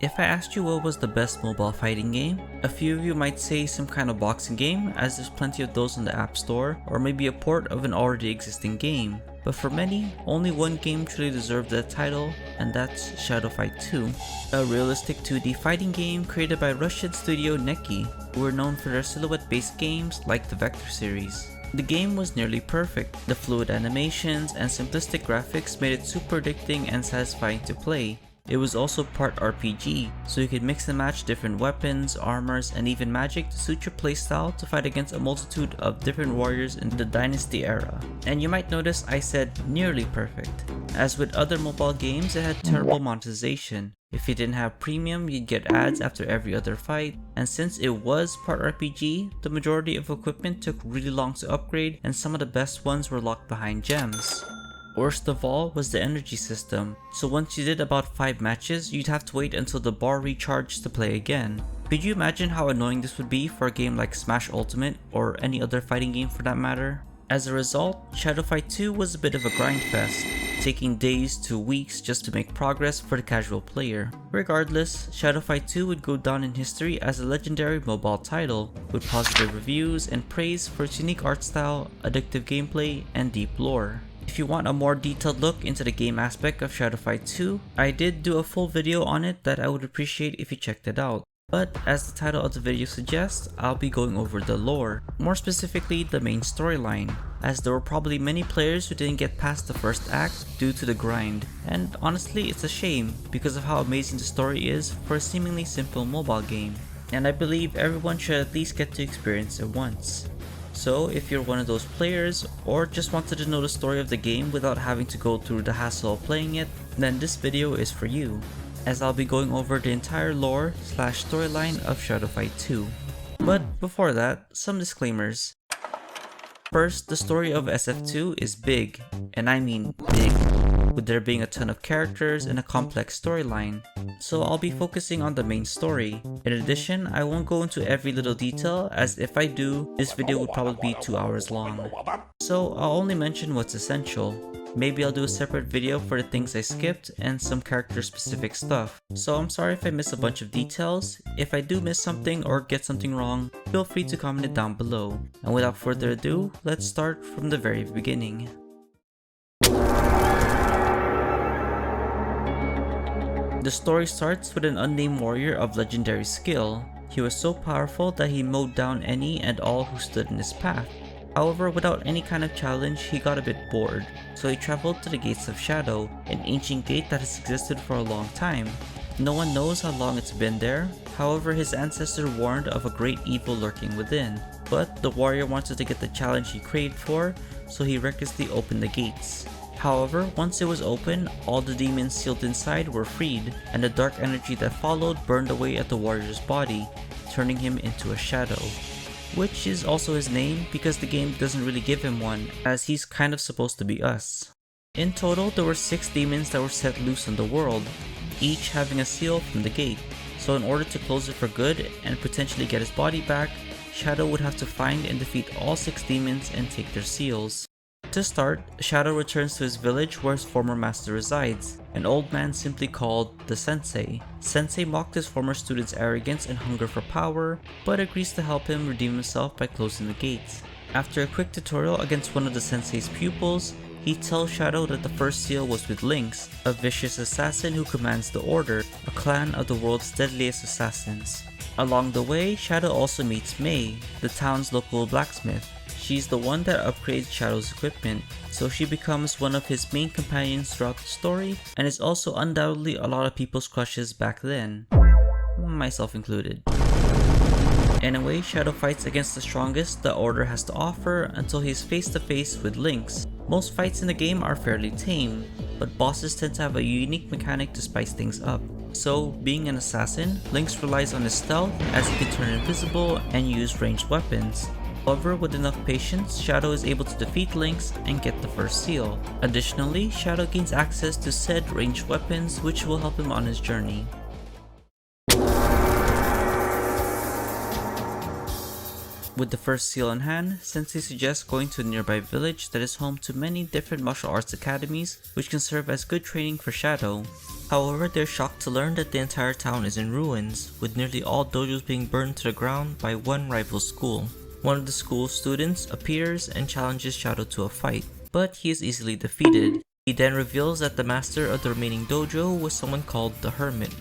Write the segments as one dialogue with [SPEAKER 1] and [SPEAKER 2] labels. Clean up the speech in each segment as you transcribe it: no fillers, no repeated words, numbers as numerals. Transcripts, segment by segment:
[SPEAKER 1] If I asked you what was the best mobile fighting game, a few of you might say some kind of boxing game, as there's plenty of those on the App Store, or maybe a port of an already existing game. But for many, only one game truly deserved that title, and that's Shadow Fight 2, a realistic 2D fighting game created by Russian studio Neki, who were known for their silhouette-based games like the Vector series. The game was nearly perfect. The fluid animations and simplistic graphics made it super addicting and satisfying to play. It was also part RPG, so you could mix and match different weapons, armors, and even magic to suit your playstyle to fight against a multitude of different warriors in the Dynasty era. And you might notice I said nearly perfect. As with other mobile games, it had terrible monetization. If you didn't have premium, you'd get ads after every other fight, and since it was part RPG, the majority of equipment took really long to upgrade, and some of the best ones were locked behind gems. Worst of all was the energy system, so once you did about 5 matches, you'd have to wait until the bar recharged to play again. Could you imagine how annoying this would be for a game like Smash Ultimate, or any other fighting game for that matter? As a result, Shadow Fight 2 was a bit of a grind fest, taking days to weeks just to make progress for the casual player. Regardless, Shadow Fight 2 would go down in history as a legendary mobile title, with positive reviews and praise for its unique art style, addictive gameplay, and deep lore. If you want a more detailed look into the game aspect of Shadow Fight 2, I did do a full video on it that I would appreciate if you checked it out. But as the title of the video suggests, I'll be going over the lore, more specifically the main storyline, as there were probably many players who didn't get past the first act due to the grind, and honestly it's a shame because of how amazing the story is for a seemingly simple mobile game, and I believe everyone should at least get to experience it once. So if you're one of those players, or just wanted to know the story of the game without having to go through the hassle of playing it, then this video is for you, as I'll be going over the entire lore / storyline of Shadow Fight 2. But before that, some disclaimers. First, the story of SF2 is big, and I mean big, with there being a ton of characters and a complex storyline, so I'll be focusing on the main story. In addition, I won't go into every little detail, as if I do, this video would probably be 2 hours long. So I'll only mention what's essential. Maybe I'll do a separate video for the things I skipped and some character specific stuff. So I'm sorry if I miss a bunch of details. If I do miss something or get something wrong, feel free to comment it down below. And without further ado, let's start from the very beginning. The story starts with an unnamed warrior of legendary skill. He was so powerful that he mowed down any and all who stood in his path. However, without any kind of challenge, he got a bit bored, so he traveled to the Gates of Shadow, an ancient gate that has existed for a long time. No one knows how long it's been there, however his ancestor warned of a great evil lurking within, but the warrior wanted to get the challenge he craved for, so he recklessly opened the gates. However, once it was open, all the demons sealed inside were freed, and the dark energy that followed burned away at the warrior's body, turning him into a shadow. Which is also his name because the game doesn't really give him one, as he's kind of supposed to be us. In total, there were 6 demons that were set loose in the world, each having a seal from the gate, so in order to close it for good and potentially get his body back, Shadow would have to find and defeat all 6 demons and take their seals. To start, Shadow returns to his village where his former master resides, an old man simply called the Sensei. Sensei mocked his former student's arrogance and hunger for power, but agrees to help him redeem himself by closing the gates. After a quick tutorial against one of the Sensei's pupils, he tells Shadow that the first seal was with Lynx, a vicious assassin who commands the Order, a clan of the world's deadliest assassins. Along the way, Shadow also meets Mei, the town's local blacksmith. She's the one that upgrades Shadow's equipment, so she becomes one of his main companions throughout the story, and is also undoubtedly a lot of people's crushes back then, myself included. Anyway, Shadow fights against the strongest the Order has to offer until he's face to face with Lynx. Most fights in the game are fairly tame, but bosses tend to have a unique mechanic to spice things up. So, being an assassin, Lynx relies on his stealth as he can turn invisible and use ranged weapons. However, with enough patience, Shadow is able to defeat Lynx and get the first seal. Additionally, Shadow gains access to said ranged weapons, which will help him on his journey. With the first seal in hand, Sensei suggests going to a nearby village that is home to many different martial arts academies, which can serve as good training for Shadow. However, they're shocked to learn that the entire town is in ruins, with nearly all dojos being burned to the ground by one rival school. One of the school's students appears and challenges Shadow to a fight, but he is easily defeated. He then reveals that the master of the remaining dojo was someone called the Hermit,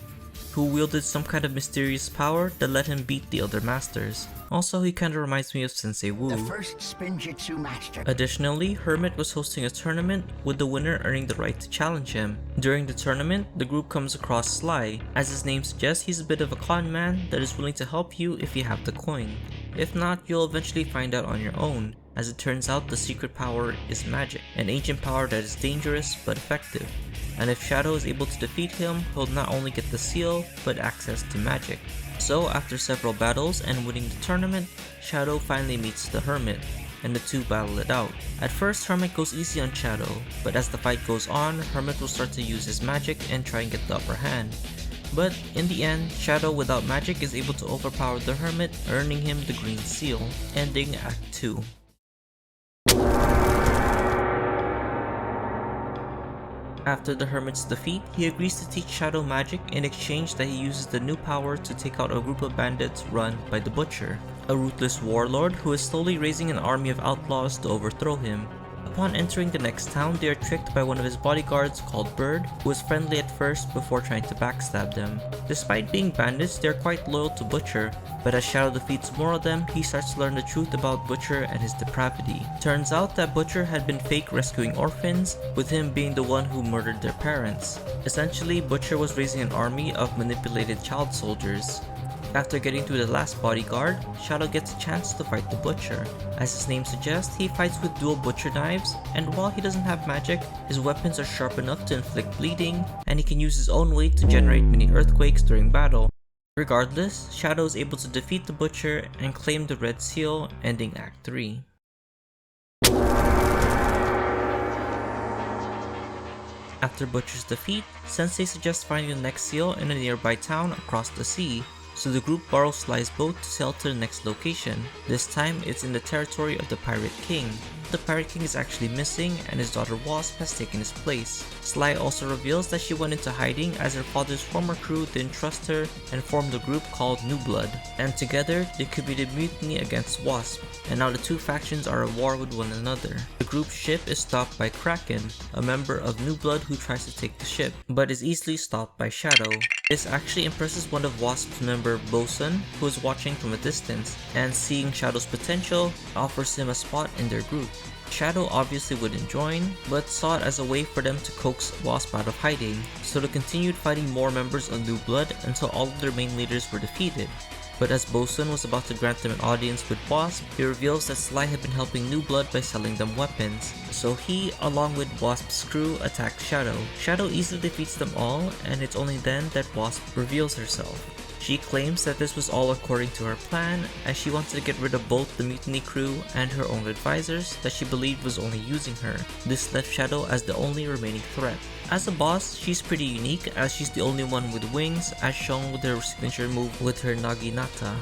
[SPEAKER 1] who wielded some kind of mysterious power that let him beat the other masters. Also, he kinda reminds me of Sensei Wu.
[SPEAKER 2] The first Spinjitzu master.
[SPEAKER 1] Additionally, Hermit was hosting a tournament with the winner earning the right to challenge him. During the tournament, the group comes across Sly. As his name suggests, he's a bit of a con man that is willing to help you if you have the coin. If not, you'll eventually find out on your own. As it turns out, the secret power is magic, an ancient power that is dangerous but effective. And if Shadow is able to defeat him, he'll not only get the seal, but access to magic. So after several battles and winning the tournament, Shadow finally meets the Hermit, and the two battle it out. At first, Hermit goes easy on Shadow, but as the fight goes on, Hermit will start to use his magic and try and get the upper hand. But in the end, Shadow without magic is able to overpower the Hermit, earning him the green seal, ending Act 2. After the Hermit's defeat, he agrees to teach Shadow magic in exchange that he uses the new power to take out a group of bandits run by the Butcher, a ruthless warlord who is slowly raising an army of outlaws to overthrow him. Upon entering the next town, they are tricked by one of his bodyguards called Bird, who is friendly at first before trying to backstab them. Despite being bandits, they are quite loyal to Butcher, but as Shadow defeats more of them, he starts to learn the truth about Butcher and his depravity. Turns out that Butcher had been fake rescuing orphans, with him being the one who murdered their parents. Essentially, Butcher was raising an army of manipulated child soldiers. After getting through the last bodyguard, Shadow gets a chance to fight the Butcher. As his name suggests, he fights with dual butcher knives, and while he doesn't have magic, his weapons are sharp enough to inflict bleeding, and he can use his own weight to generate mini earthquakes during battle. Regardless, Shadow is able to defeat the Butcher and claim the Red Seal, ending Act 3. After Butcher's defeat, Sensei suggests finding the next seal in a nearby town across the sea, so the group borrows Sly's boat to sail to the next location. This time, it's in the territory of the Pirate King. The Pirate King is actually missing, and his daughter Wasp has taken his place. Sly also reveals that she went into hiding as her father's former crew didn't trust her and formed a group called New Blood, and together they committed mutiny against Wasp, and now the two factions are at war with one another. The group's ship is stopped by Kraken, a member of New Blood who tries to take the ship, but is easily stopped by Shadow. This actually impresses one of Wasp's member Bosun, who is watching from a distance, and seeing Shadow's potential, offers him a spot in their group. Shadow obviously wouldn't join, but saw it as a way for them to coax Wasp out of hiding, so they continued fighting more members of New Blood until all of their main leaders were defeated. But as Bosun was about to grant them an audience with Wasp, he reveals that Sly had been helping New Blood by selling them weapons, so he, along with Wasp's crew, attacks Shadow. Shadow easily defeats them all, and it's only then that Wasp reveals herself. She claims that this was all according to her plan, as she wanted to get rid of both the mutiny crew and her own advisors that she believed was only using her. This left Shadow as the only remaining threat. As a boss, she's pretty unique as she's the only one with wings, as shown with her signature move with her Naginata.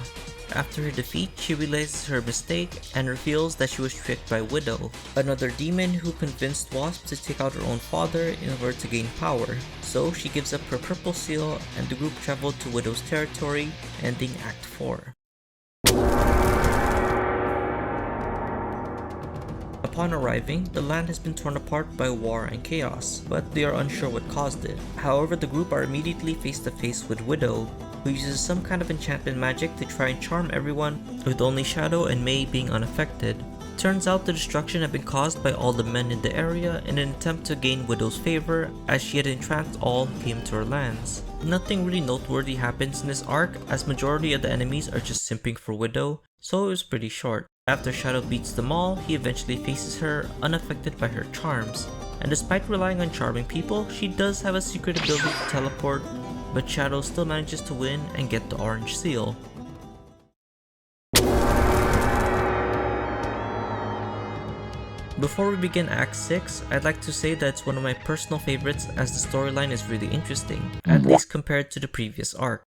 [SPEAKER 1] After her defeat, she realizes her mistake and reveals that she was tricked by Widow, another demon who convinced Wasp to take out her own father in order to gain power. So she gives up her purple seal and the group traveled to Widow's territory, ending Act 4. Upon arriving, the land has been torn apart by war and chaos, but they are unsure what caused it. However, the group are immediately face to face with Widow, who uses some kind of enchantment magic to try and charm everyone, with only Shadow and Mei being unaffected. Turns out the destruction had been caused by all the men in the area in an attempt to gain Widow's favor, as she had entrapped all who came to her lands. Nothing really noteworthy happens in this arc, as majority of the enemies are just simping for Widow, so it was pretty short. After Shadow beats them all, he eventually faces her, unaffected by her charms. And despite relying on charming people, she does have a secret ability to teleport, but Shadow still manages to win and get the orange seal. Before we begin Act 6, I'd like to say that it's one of my personal favorites as the storyline is really interesting, at least compared to the previous arc.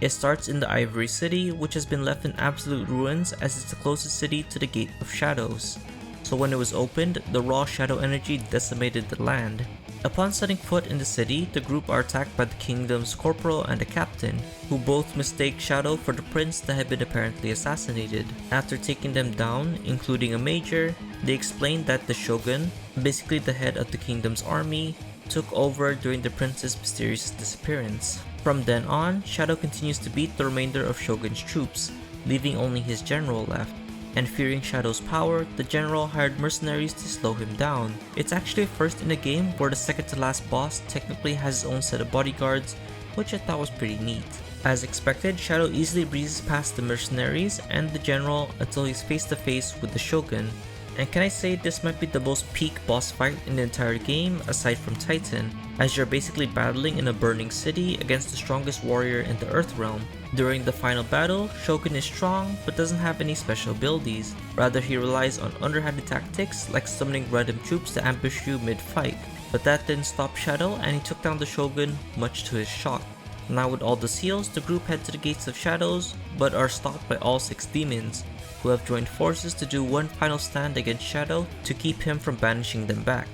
[SPEAKER 1] It starts in the Ivory City, which has been left in absolute ruins as it's the closest city to the Gate of Shadows. So when it was opened, the raw shadow energy decimated the land. Upon setting foot in the city, the group are attacked by the kingdom's corporal and a captain, who both mistake Shadow for the prince that had been apparently assassinated. After taking them down, including a major, they explain that the shogun, basically the head of the kingdom's army, took over during the prince's mysterious disappearance. From then on, Shadow continues to beat the remainder of Shogun's troops, leaving only his general left. And fearing Shadow's power, the general hired mercenaries to slow him down. It's actually a first in the game where the second to last boss technically has his own set of bodyguards, which I thought was pretty neat. As expected, Shadow easily breezes past the mercenaries and the general until he's face to face with the shogun. And can I say this might be the most peak boss fight in the entire game aside from Titan, as you're basically battling in a burning city against the strongest warrior in the Earth Realm. During the final battle, Shogun is strong but doesn't have any special abilities. Rather, he relies on underhanded tactics like summoning random troops to ambush you mid-fight. But that didn't stop Shadow and he took down the Shogun much to his shock. Now with all the seals, the group head to the Gates of Shadows but are stopped by all 6 demons, who have joined forces to do one final stand against Shadow to keep him from banishing them back.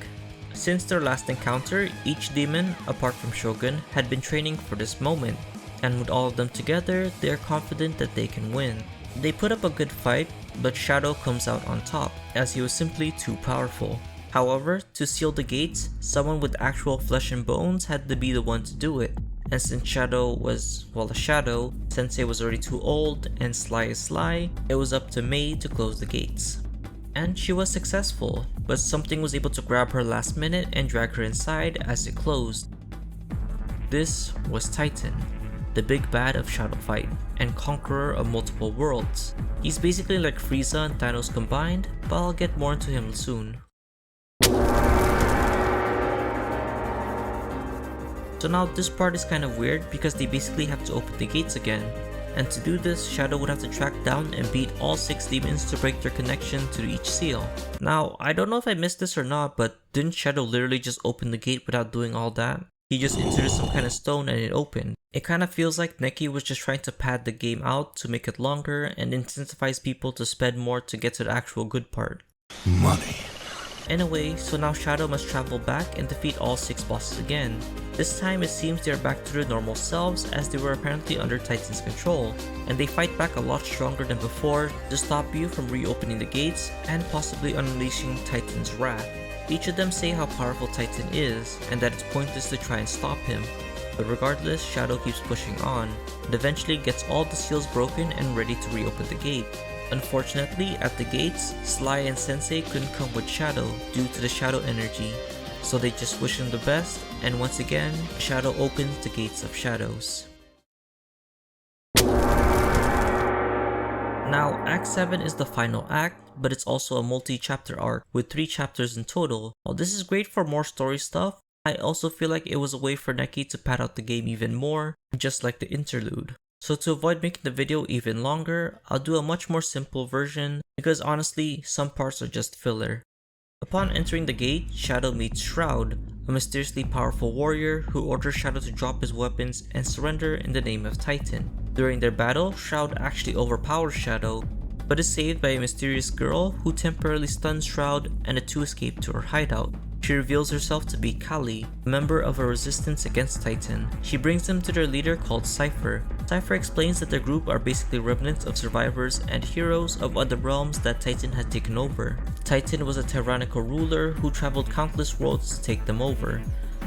[SPEAKER 1] Since their last encounter, each demon, apart from Shogun, had been training for this moment, and with all of them together, they are confident that they can win. They put up a good fight, but Shadow comes out on top, as he was simply too powerful. However, to seal the gates, someone with actual flesh and bones had to be the one to do it. And since Shadow was, well, a shadow, Sensei was already too old, and Sly is Sly, it was up to Mei to close the gates. And she was successful, but something was able to grab her last minute and drag her inside as it closed. This was Titan, the big bad of Shadow Fight, and conqueror of multiple worlds. He's basically like Frieza and Thanos combined, but I'll get more into him soon. So now this part is kind of weird because they basically have to open the gates again. And to do this, Shadow would have to track down and beat all 6 demons to break their connection to each seal. Now, I don't know if I missed this or not, but didn't Shadow literally just open the gate without doing all that? He just introduced some kind of stone and it opened. It kind of feels like Neki was just trying to pad the game out to make it longer and incentivize people to spend more to get to the actual good part.
[SPEAKER 2] Money.
[SPEAKER 1] Anyway, so now Shadow must travel back and defeat all 6 bosses again. This time it seems they are back to their normal selves as they were apparently under Titan's control, and they fight back a lot stronger than before to stop you from reopening the gates and possibly unleashing Titan's wrath. Each of them say how powerful Titan is and that it's pointless to try and stop him. But regardless, Shadow keeps pushing on and eventually gets all the seals broken and ready to reopen the gate. Unfortunately, at the gates, Sly and Sensei couldn't come with Shadow due to the Shadow energy, so they just wish him the best, and once again, Shadow opens the Gates of Shadows. Now, Act 7 is the final act, but it's also a multi-chapter arc with 3 chapters in total. While this is great for more story stuff, I also feel like it was a way for Neki to pad out the game even more, just like the interlude. So to avoid making the video even longer, I'll do a much more simple version because honestly, some parts are just filler. Upon entering the gate, Shadow meets Shroud, a mysteriously powerful warrior who orders Shadow to drop his weapons and surrender in the name of Titan. During their battle, Shroud actually overpowers Shadow, but is saved by a mysterious girl who temporarily stuns Shroud and the two escape to her hideout. She reveals herself to be Kali, a member of a resistance against Titan. She brings them to their leader called Cypher. Cypher explains that their group are basically remnants of survivors and heroes of other realms that Titan had taken over. Titan was a tyrannical ruler who traveled countless worlds to take them over.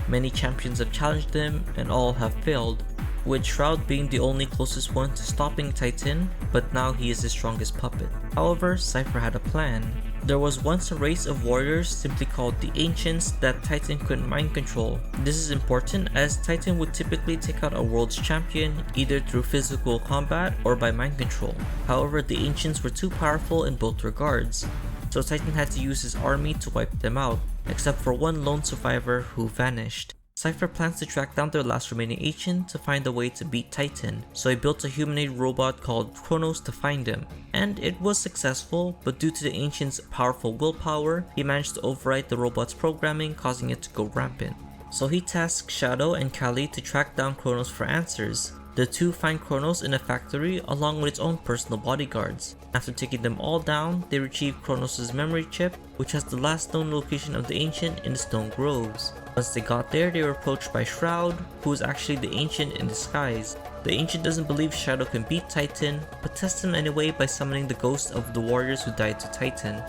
[SPEAKER 1] Many champions have challenged him and all have failed, with Shroud being the only closest one to stopping Titan, but now he is his strongest puppet. However, Cypher had a plan. There was once a race of warriors simply called the Ancients that Titan couldn't mind control. This is important as Titan would typically take out a world's champion either through physical combat or by mind control. However, the Ancients were too powerful in both regards, so Titan had to use his army to wipe them out, except for one lone survivor who vanished. Cypher plans to track down their last remaining ancient to find a way to beat Titan, so he built a humanoid robot called Kronos to find him. And it was successful, but due to the ancient's powerful willpower, he managed to override the robot's programming, causing it to go rampant. So he tasks Shadow and Kali to track down Kronos for answers. The two find Kronos in a factory along with its own personal bodyguards. After taking them all down, they retrieve Kronos' memory chip, which has the last known location of the Ancient in the stone groves. Once they got there, they were approached by Shroud, who is actually the Ancient in disguise. The Ancient doesn't believe Shadow can beat Titan, but tests him anyway by summoning the ghosts of the warriors who died to Titan.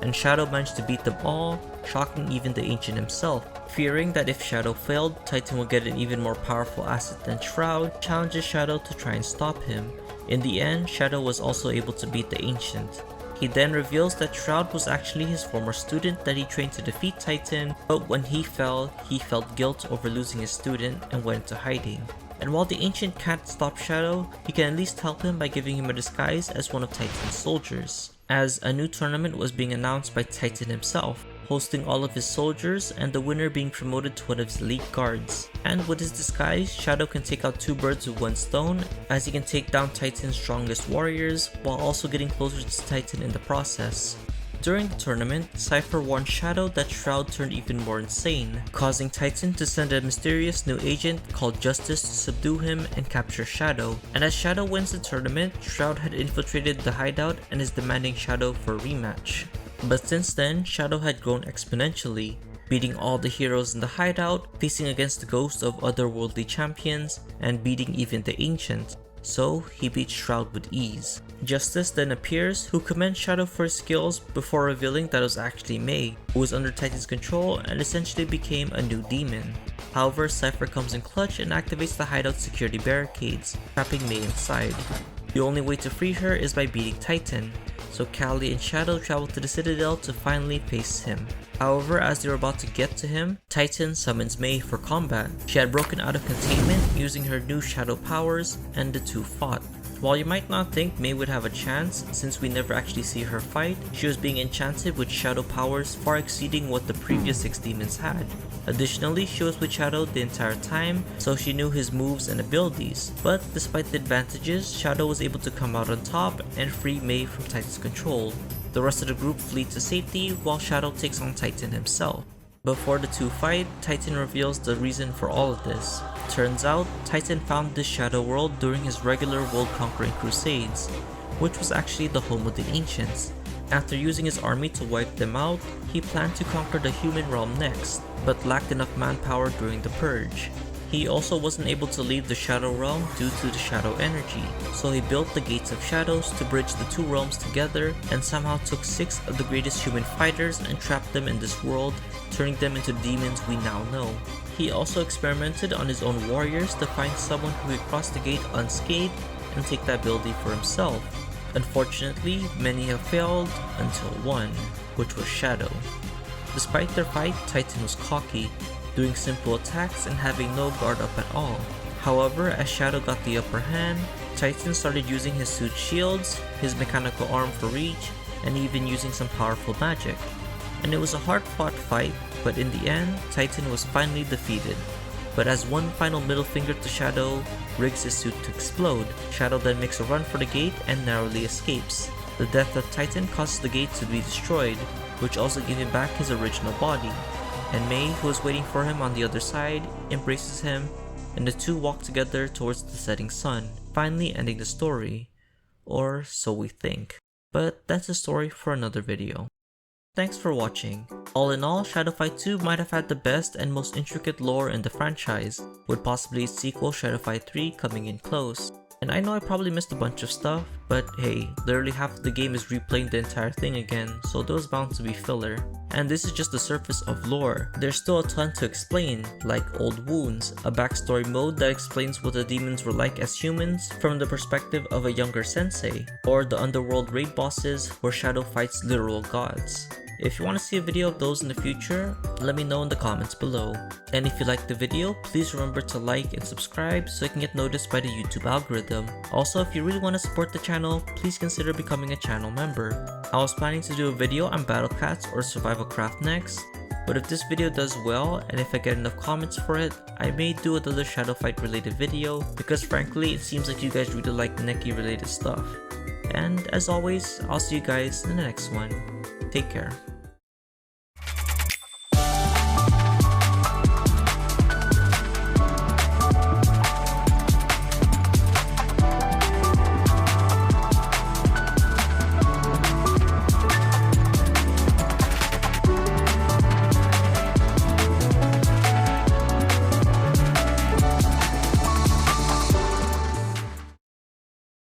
[SPEAKER 1] And Shadow managed to beat them all, shocking even the Ancient himself. Fearing that if Shadow failed, Titan would get an even more powerful asset than Shroud, challenges Shadow to try and stop him. In the end, Shadow was also able to beat the Ancient. He then reveals that Shroud was actually his former student that he trained to defeat Titan, but when he fell, he felt guilt over losing his student and went into hiding. And while the Ancient can't stop Shadow, he can at least help him by giving him a disguise as one of Titan's soldiers, as a new tournament was being announced by Titan himself, hosting all of his soldiers and the winner being promoted to one of his elite guards. And with his disguise, Shadow can take out two birds with one stone, as he can take down Titan's strongest warriors while also getting closer to Titan in the process. During the tournament, Cypher warned Shadow that Shroud turned even more insane, causing Titan to send a mysterious new agent called Justice to subdue him and capture Shadow. And as Shadow wins the tournament, Shroud had infiltrated the hideout and is demanding Shadow for a rematch. But since then, Shadow had grown exponentially, beating all the heroes in the hideout, facing against the ghosts of otherworldly champions, and beating even the Ancient. So he beats Shroud with ease. Justice then appears, who commends Shadow for his skills before revealing that it was actually Mei, who was under Titan's control and essentially became a new demon. However, Cypher comes in clutch and activates the hideout security barricades, trapping Mei inside. The only way to free her is by beating Titan, so Callie and Shadow travel to the Citadel to finally face him. However, as they were about to get to him, Titan summons Mei for combat. She had broken out of containment using her new shadow powers, and the two fought. While you might not think Mei would have a chance since we never actually see her fight, she was being enchanted with shadow powers far exceeding what the previous 6 demons had. Additionally, she was with Shadow the entire time, so she knew his moves and abilities. But despite the advantages, Shadow was able to come out on top and free Mei from Titan's control. The rest of the group flee to safety while Shadow takes on Titan himself. Before the two fight, Titan reveals the reason for all of this. Turns out, Titan found this shadow world during his regular world-conquering crusades, which was actually the home of the Ancients. After using his army to wipe them out, he planned to conquer the human realm next, but lacked enough manpower during the purge. He also wasn't able to leave the Shadow Realm due to the Shadow energy, so he built the Gates of Shadows to bridge the two realms together and somehow took 6 of the greatest human fighters and trapped them in this world, turning them into the demons we now know. He also experimented on his own warriors to find someone who could cross the gate unscathed and take that ability for himself. Unfortunately, many have failed until one, which was Shadow. Despite their fight, Titan was cocky, doing simple attacks and having no guard up at all. However, as Shadow got the upper hand, Titan started using his suit shields, his mechanical arm for reach, and even using some powerful magic. And it was a hard-fought fight, but in the end, Titan was finally defeated. But as one final middle finger to Shadow rigs his suit to explode, Shadow then makes a run for the gate and narrowly escapes. The death of Titan causes the gate to be destroyed, which also gave him back his original body. And Mei, who is waiting for him on the other side, embraces him, and the two walk together towards the setting sun, finally ending the story. Or so we think. But that's a story for another video. Thanks for watching. All in all, Shadow Fight 2 might have had the best and most intricate lore in the franchise, with possibly its sequel Shadow Fight 3 coming in close. And I know I probably missed a bunch of stuff, but hey, literally half of the game is replaying the entire thing again, so there was bound to be filler. And this is just the surface of lore. There's still a ton to explain, like Old Wounds, a backstory mode that explains what the demons were like as humans from the perspective of a younger sensei, or the underworld raid bosses where Shadow fights literal gods. If you want to see a video of those in the future, let me know in the comments below. And if you liked the video, please remember to like and subscribe so I can get noticed by the YouTube algorithm. Also, if you really want to support the channel, please consider becoming a channel member. I was planning to do a video on Battle Cats or Survival Craft next, but if this video does well and if I get enough comments for it, I may do another Shadow Fight related video because frankly it seems like you guys really like Neki related stuff. And as always, I'll see you guys in the next one. Take care.